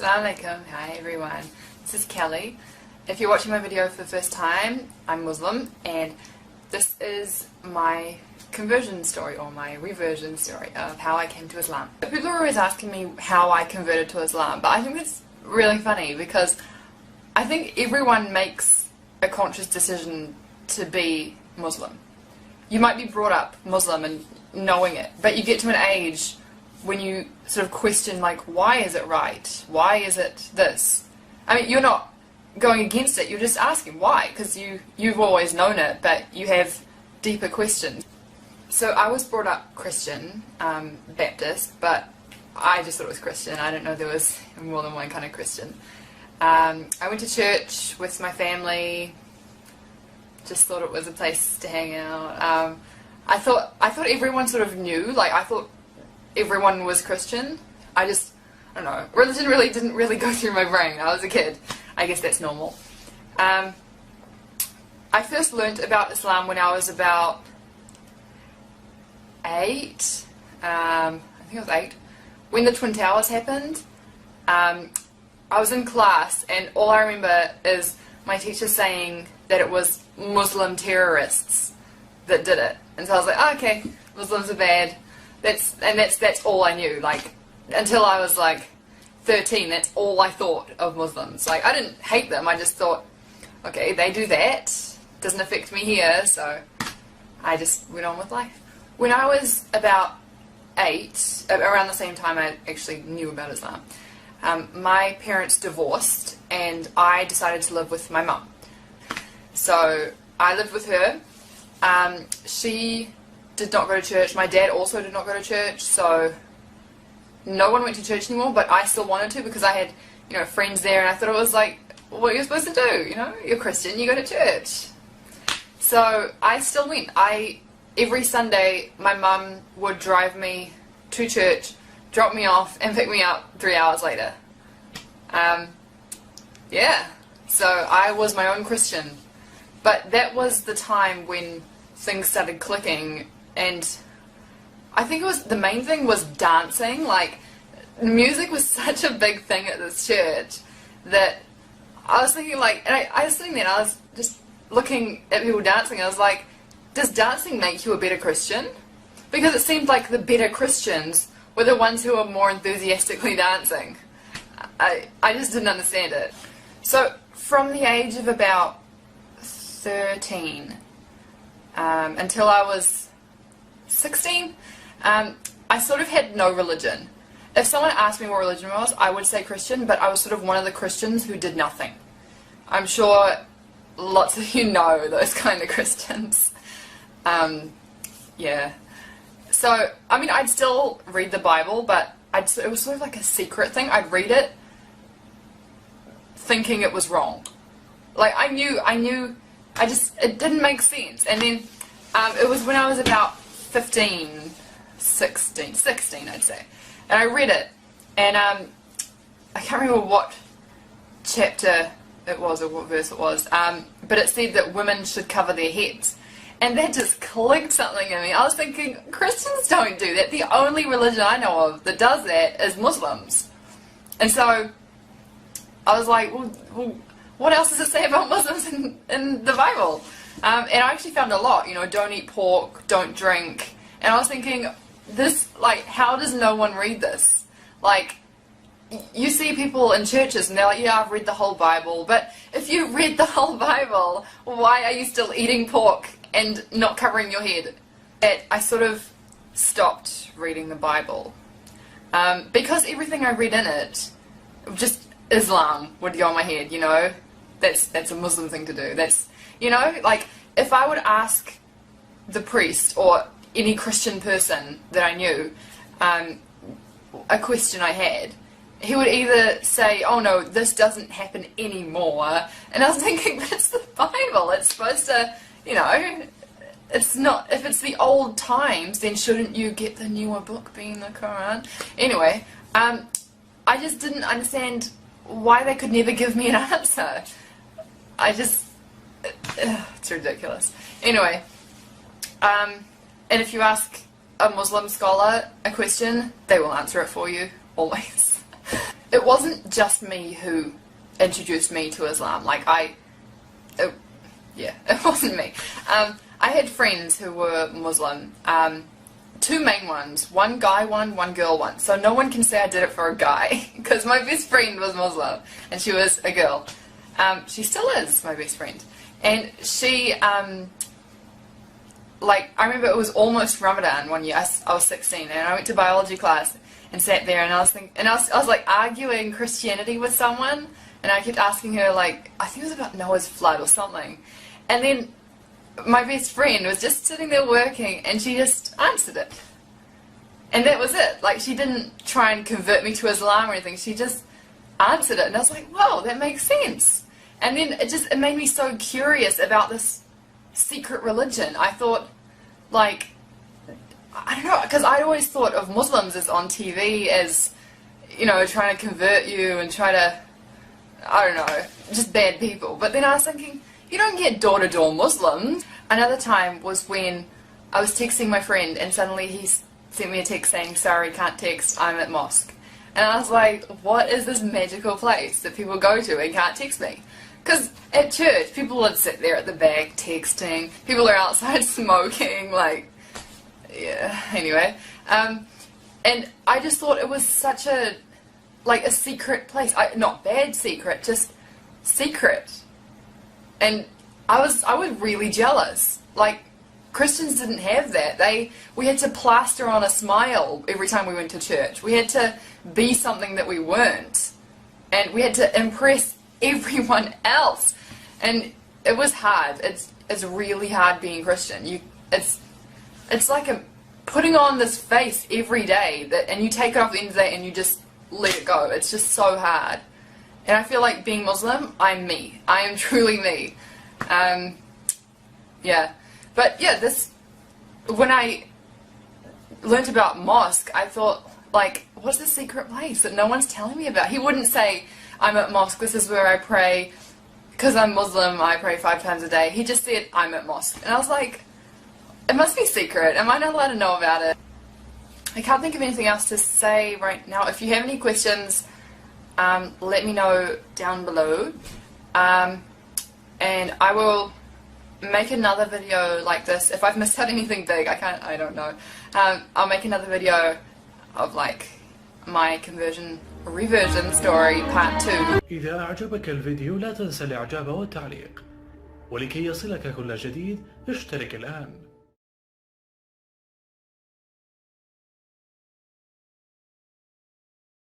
Assalamu alaikum, hi everyone, this is Kelly. If you're watching my video for the first time, I'm Muslim and this is my conversion story or my reversion story of how I came to Islam. People are always asking me how I converted to Islam, but I think it's really funny because I think everyone makes a conscious decision to be Muslim. You might be brought up Muslim and knowing it, but you get to an age when you sort of question, like, why is it right? Why is it this? I mean, you're not going against it, you're just asking why, because you've always known it, but you have deeper questions. So I was brought up Christian, Baptist, but I just thought it was Christian. I didn't know there was more than one kind of Christian. I went to church with my family, just thought it was a place to hang out. I thought everyone sort of knew, like I thought everyone was Christian. I don't know, religion didn't really go through my brain. I was a kid. I guess that's normal. I first learnt about Islam when I was about 8. I think I was 8. When the Twin Towers happened, I was in class and all I remember is my teacher saying that it was Muslim terrorists that did it. And so I was like, oh, okay, Muslims are bad. That's all I knew. Like, until I was like 13, that's all I thought of Muslims. Like, I didn't hate them, I just thought, okay, they do that, doesn't affect me here, so I just went on with life. When I was about 8, around the same time I actually knew about Islam, my parents divorced and I decided to live with my mum. So I lived with her. She did not go to church. My dad also did not go to church, so no one went to church anymore, but I still wanted to because I had, you know, friends there and I thought it was like what you're supposed to do, you know, you're Christian, you go to church. So I still went. Every Sunday my mum would drive me to church, drop me off and pick me up 3 hours later. Yeah, so I was my own Christian. But that was the time when things started clicking, and I think the main thing was dancing. Like, music was such a big thing at this church that I was thinking, like, and I was sitting there and I was just looking at people dancing. I was like, does dancing make you a better Christian? Because it seemed like the better Christians were the ones who were more enthusiastically dancing. I just didn't understand it. So from the age of about 13 until I was 16, I sort of had no religion. If someone asked me what religion was, I would say Christian, but I was sort of one of the Christians who did nothing. I'm sure lots of you know those kind of Christians. Yeah. So, I mean, I'd still read the Bible, but it was sort of like a secret thing. I'd read it thinking it was wrong. Like, I knew, it didn't make sense. And then it was when I was about 16 I'd say. And I read it, and I can't remember what chapter it was or what verse it was, but it said that women should cover their heads. And that just clicked something in me. I was thinking, Christians don't do that. The only religion I know of that does that is Muslims. And so I was like, well, what else does it say about Muslims in the Bible? And I actually found a lot, you know, don't eat pork, don't drink. And I was thinking, this, like, how does no one read this? Like, you see people in churches and they're like, yeah, I've read the whole Bible. But if you read the whole Bible, why are you still eating pork and not covering your head? I sort of stopped reading the Bible. Because everything I read in it, just Islam would go in my head, you know. That's a Muslim thing to do. That's, you know, like, if I would ask the priest or any Christian person that I knew a question I had, he would either say, oh no, this doesn't happen anymore, and I was thinking, but it's the Bible, it's supposed to, you know, it's not, if it's the old times, then shouldn't you get the newer book being the Quran? Anyway, I just didn't understand why they could never give me an answer. It's ridiculous. Anyway, and if you ask a Muslim scholar a question, they will answer it for you, always. it wasn't just me who introduced me to Islam. Like it wasn't me. I had friends who were Muslim. Two main ones. One guy one girl one. So no one can say I did it for a guy, because my best friend was Muslim and she was a girl. She still is my best friend. And she, like, I remember it was almost Ramadan one year. I was 16 and I went to biology class and sat there and I was like arguing Christianity with someone, and I kept asking her, like, I think it was about Noah's flood or something. And then my best friend was just sitting there working and she just answered it. And that was it. Like, she didn't try and convert me to Islam or anything. She just answered it. And I was like, whoa, that makes sense. And then it made me so curious about this secret religion. I thought, like, I don't know, because I always thought of Muslims as on TV as, you know, trying to convert you and try to, I don't know, just bad people. But then I was thinking, you don't get door-to-door Muslims. Another time was when I was texting my friend and suddenly he sent me a text saying, sorry, can't text, I'm at mosque. And I was like, what is this magical place that people go to and can't text me? Because at church, people would sit there at the back texting, people are outside smoking, like, yeah, anyway. And I just thought it was such a, like, a secret place. Not bad secret, just secret. And I was really jealous. Like, Christians didn't have that. We had to plaster on a smile every time we went to church. We had to be something that we weren't. And we had to impress everyone else. And it was hard. It's really hard being Christian. It's like putting on this face every day, and you take it off at the end of the day and you just let it go. It's just so hard. And I feel like being Muslim, I'm me. I am truly me. Yeah. But yeah, when I learnt about mosque, I thought, like, what's the secret place that no one's telling me about? He wouldn't say, I'm at mosque, this is where I pray, because I'm Muslim, I pray 5 times a day. He just said, I'm at mosque. And I was like, it must be secret. Am I not allowed to know about it? I can't think of anything else to say right now. If you have any questions, let me know down below. And I will make another video like this. If I've missed out anything big, I don't know. I'll make another video of, like, my conversion reversion story part 2. إذا أعجبك الفيديو لا تنسى الإعجاب والتعليق، ولكي يصلك كل جديد اشترك الآن.